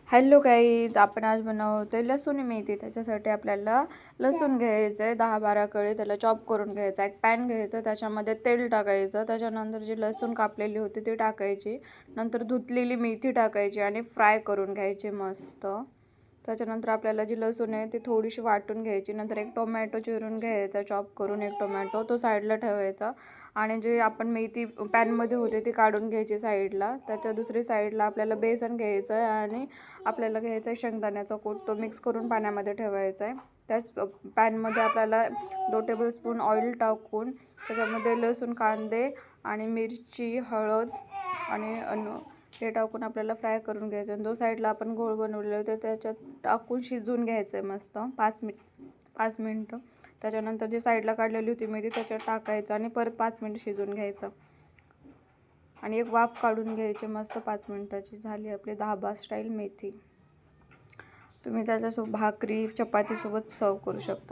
Hello guys, आपण आज बनवतोय लसूण मेथी। त्याच्यासाठी आपल्याला लसूण घ्यायचं आहे 10-12 कळी, त्याला चॉप करून घ्यायचा। एक पॅन घ्यायचं, त्याच्यामध्ये तेल टाकायचं, त्याच्यानंतर जी लसूण कापलेली होती ती टाकायची, नंतर धुतलेली मेथी टाकायची आणि फ्राय करून घ्यायची मस्त। त्याच्यानंतर आपल्याला जी लसूण आहे ती थोडीशी वाटून घ्यायची, नंतर एक टोमॅटो चिरून घ्यायचा, चॉप करून एक टोमॅटो तो साईडला ठेवायचा आणि जे आपण मेथी पॅनमध्ये होते ती काढून घ्यायची साईडला। त्याच्या दुसरी साईडला आपल्याला बेसन घ्यायचं आहे आणि आपल्याला घ्यायचा आहे शेंगदाण्याचा कूट, तो मिक्स करून पाण्यामध्ये ठेवायचा आहे। त्याच पॅनमध्ये आपल्याला 2 टेबलस्पून ऑइल टाकून त्याच्यामध्ये लसूण, कांदे आणि मिरची, हळद आणि हे टाकून आपल्याला फ्राय करून घ्यायचं। आणि 2 साईडला आपण गोळ बनवलेले होते त्याच्यात टाकून शिजवून घ्यायचं आहे मस्त 5 मिनटं। त्याच्यानंतर जी साईडला काढलेली होती मेथी त्याच्यात टाकायचं आणि परत 5 मिनिट शिजवून घ्यायचं आणि एक वाफ काढून घ्यायची मस्त 5 मिनिटाची। झाली आपली धाबा स्टाईल मेथी। तुम्ही त्याच्यासोबत भाकरी, चपातीसोबत सर्व करू शकता।